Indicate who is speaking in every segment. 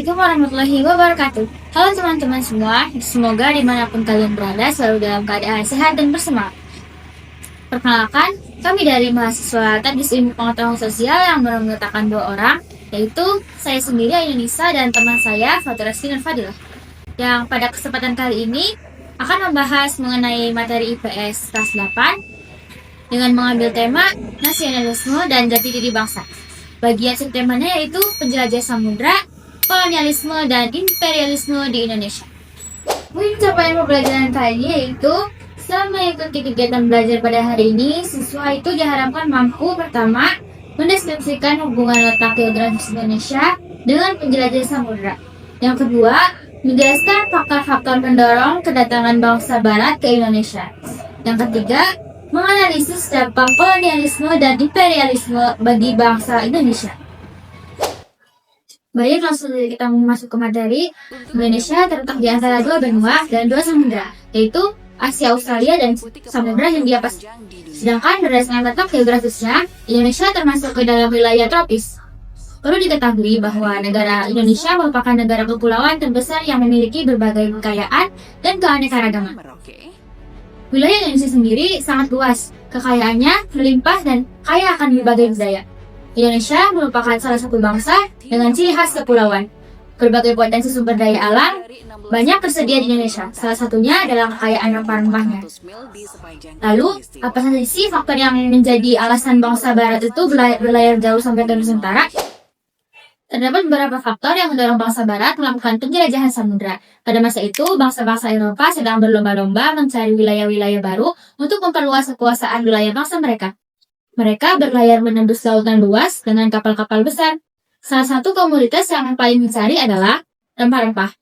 Speaker 1: Assalamualaikum warahmatullahi wabarakatuh. Halo teman-teman semua, semoga dimanapun kalian berada selalu dalam keadaan sehat dan bersemangat. Perkenalkan, kami dari mahasiswa Teknik Ilmu Pengetahuan Sosial yang mengatakan 2 orang, yaitu saya sendiri Ayunisa dan teman saya Fatur Esti dan Fadilah. Yang pada kesempatan kali ini akan membahas mengenai materi IPS kelas 8 dengan mengambil tema nasionalisme dan jati diri bangsa. Bagian subtemanya yaitu penjelajah samudra, kolonialisme dan imperialisme di Indonesia. Mungkin capaian pembelajaran kali ini yaitu selama mengikuti kegiatan belajar pada hari ini, siswa itu diharapkan mampu pertama mendeskripsikan hubungan letak geografis Indonesia dengan penjelajah samudra. Yang kedua, menjelaskan faktor-faktor pendorong kedatangan bangsa Barat ke Indonesia. Yang ketiga, menganalisis dampak kolonialisme dan imperialisme bagi bangsa Indonesia. Baik, langsung saja kita masuk ke materi. Indonesia terletak di antara 2 benua dan 2 samudra, yaitu Asia Australia dan samudra Hindia Pasifik. Sedangkan berdasarkan letak geografisnya, Indonesia termasuk ke dalam wilayah tropis. Perlu diketahui bahwa negara Indonesia merupakan negara kepulauan terbesar yang memiliki berbagai kekayaan dan keanekaragaman. Wilayah Indonesia sendiri sangat luas, kekayaannya melimpah dan kaya akan berbagai budaya. Indonesia merupakan salah satu bangsa dengan ciri khas kepulauan. Berbagai potensi sumber daya alam banyak tersedia di Indonesia. Salah satunya adalah kekayaan rempah-rempahnya. Lalu, apa saja sih faktor yang menjadi alasan bangsa Barat itu berlayar jauh sampai ke Nusantara? Terdapat beberapa faktor yang mendorong bangsa Barat melakukan penjelajahan samudra. Pada masa itu, bangsa-bangsa Eropa sedang berlomba-lomba mencari wilayah-wilayah baru untuk memperluas kekuasaan wilayah bangsa mereka. Mereka berlayar menembus lautan luas dengan kapal-kapal besar. Salah satu komoditas yang paling dicari adalah rempah-rempah.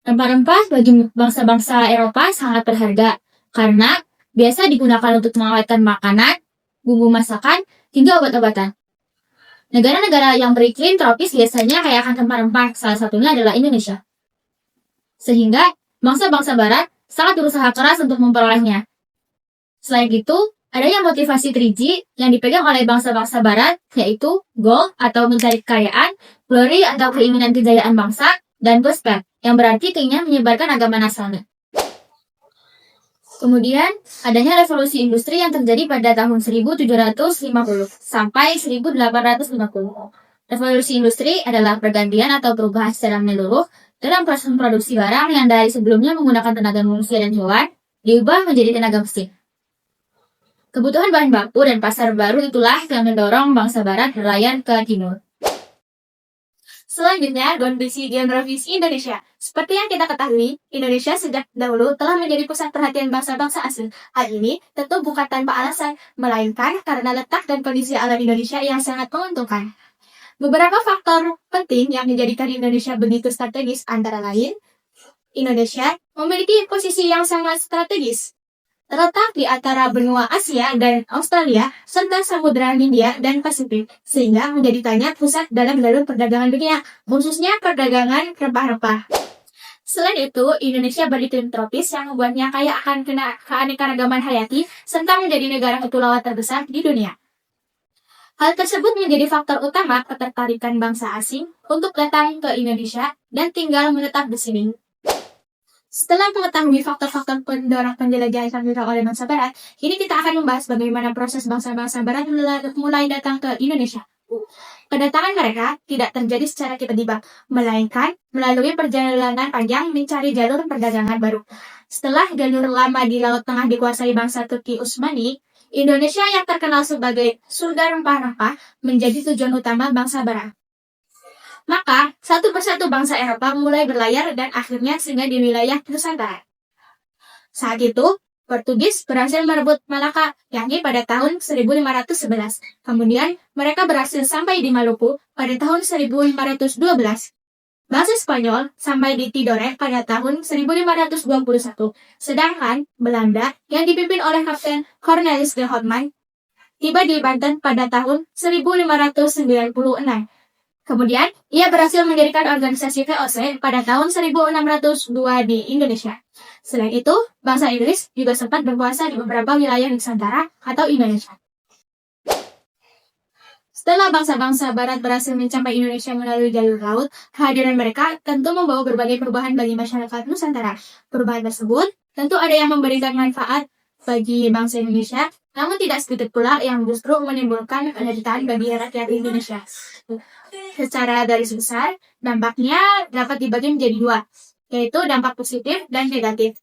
Speaker 1: Rempah-rempah bagi bangsa-bangsa Eropa sangat berharga karena biasa digunakan untuk mengawetkan makanan, bumbu masakan, hingga obat-obatan. Negara-negara yang beriklim tropis biasanya kaya akan rempah-rempah, salah satunya adalah Indonesia. Sehingga bangsa-bangsa Barat sangat berusaha keras untuk memperolehnya. Selain itu, adanya motivasi 3G yang dipegang oleh bangsa-bangsa Barat, yaitu goal atau mencari kekayaan, glory atau keinginan kejayaan bangsa, dan gospel yang berarti keinginan menyebarkan agama nasional. Kemudian, adanya revolusi industri yang terjadi pada tahun 1750 sampai 1850. Revolusi industri adalah pergantian atau perubahan secara menyeluruh dalam proses produksi barang yang dari sebelumnya menggunakan tenaga manusia dan hewan, diubah menjadi tenaga mesin. Kebutuhan bahan baku dan pasar baru itulah yang mendorong bangsa Barat berlayar ke timur. Selanjutnya, kondisi geografis Indonesia. Seperti yang kita ketahui, Indonesia sejak dahulu telah menjadi pusat perhatian bangsa-bangsa asing. Hal ini tentu bukan tanpa alasan, melainkan karena letak dan kondisi alam Indonesia yang sangat menguntungkan. Beberapa faktor penting yang menjadikan Indonesia begitu strategis antara lain, Indonesia memiliki posisi yang sangat strategis. Terletak di antara benua Asia dan Australia, serta Samudra Hindia dan Pasifik, sehingga menjadikannya pusat dalam jalur perdagangan dunia, khususnya perdagangan rempah-rempah. Selain itu, Indonesia beriklim tropis yang membuatnya kaya akan keanekaragaman hayati, serta menjadi negara kepulauan terbesar di dunia. Hal tersebut menjadi faktor utama ketertarikan bangsa asing untuk datang ke Indonesia dan tinggal menetap di sini. Setelah mengetahui faktor-faktor pendorong penjelajahan samudra oleh bangsa Barat, kini kita akan membahas bagaimana proses bangsa-bangsa Barat mulai datang ke Indonesia. Kedatangan mereka tidak terjadi secara tiba-tiba, melainkan melalui perjalanan panjang mencari jalur perdagangan baru. Setelah jalur lama di Laut Tengah dikuasai bangsa Turki Utsmani, Indonesia yang terkenal sebagai surga rempah-rempah menjadi tujuan utama bangsa Barat. Maka, satu persatu bangsa Eropa mulai berlayar dan akhirnya singgah di wilayah Nusantara. Saat itu, Portugis berhasil merebut Malaka, yakni pada tahun 1511. Kemudian, mereka berhasil sampai di Maluku pada tahun 1512. Bangsa Spanyol sampai di Tidore pada tahun 1521. Sedangkan, Belanda yang dipimpin oleh Kapten Cornelis de Houtman tiba di Banten pada tahun 1596. Kemudian, ia berhasil mendirikan organisasi VOC pada tahun 1602 di Indonesia. Selain itu, bangsa Inggris juga sempat berkuasa di beberapa wilayah Nusantara atau Indonesia. Setelah bangsa-bangsa barat berhasil mencapai Indonesia melalui jalur laut, kehadiran mereka tentu membawa berbagai perubahan bagi masyarakat Nusantara. Perubahan tersebut tentu ada yang memberikan manfaat bagi bangsa Indonesia, namun tidak sedikit pula yang justru menimbulkan penderitaan bagi rakyat Indonesia. Secara garis besar, dampaknya dapat dibagi menjadi dua, yaitu dampak positif dan negatif.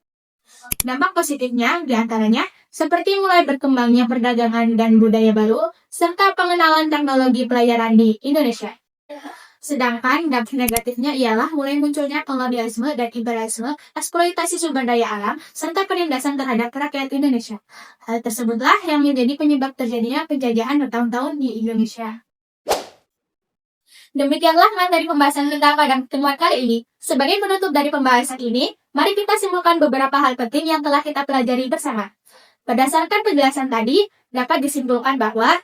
Speaker 1: Dampak positifnya diantaranya seperti mulai berkembangnya perdagangan dan budaya baru, serta pengenalan teknologi pelayaran di Indonesia. Sedangkan dampak negatifnya ialah mulai munculnya kolonialisme dan imperialisme, eksploitasi sumber daya alam, serta penindasan terhadap rakyat Indonesia. Hal tersebutlah yang menjadi penyebab terjadinya penjajahan bertahun-tahun di Indonesia. Demikianlah materi pembahasan kita pada pertemuan kali ini. Sebagai penutup dari pembahasan ini, mari kita simpulkan beberapa hal penting yang telah kita pelajari bersama. Berdasarkan penjelasan tadi, dapat disimpulkan bahwa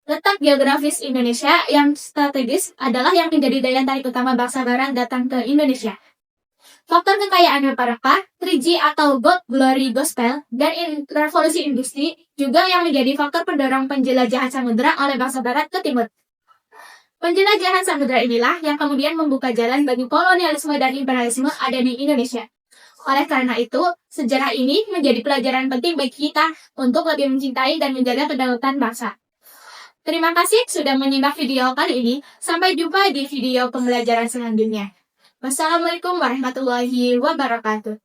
Speaker 1: letak geografis Indonesia yang strategis adalah yang menjadi daya tarik utama bangsa barat datang ke Indonesia. Faktor kekayaan rempah-rempah, 3G atau Gold Glory Gospel, dan revolusi industri juga yang menjadi faktor pendorong penjelajahan samudera oleh bangsa barat ke timur. Penjelajahan samudera inilah yang kemudian membuka jalan bagi kolonialisme dan imperialisme ada di Indonesia. Oleh karena itu, sejarah ini menjadi pelajaran penting bagi kita untuk lebih mencintai dan menjaga kedaulatan bangsa. Terima kasih sudah menyimak video kali ini. Sampai jumpa di video pembelajaran selanjutnya. Wassalamualaikum warahmatullahi wabarakatuh.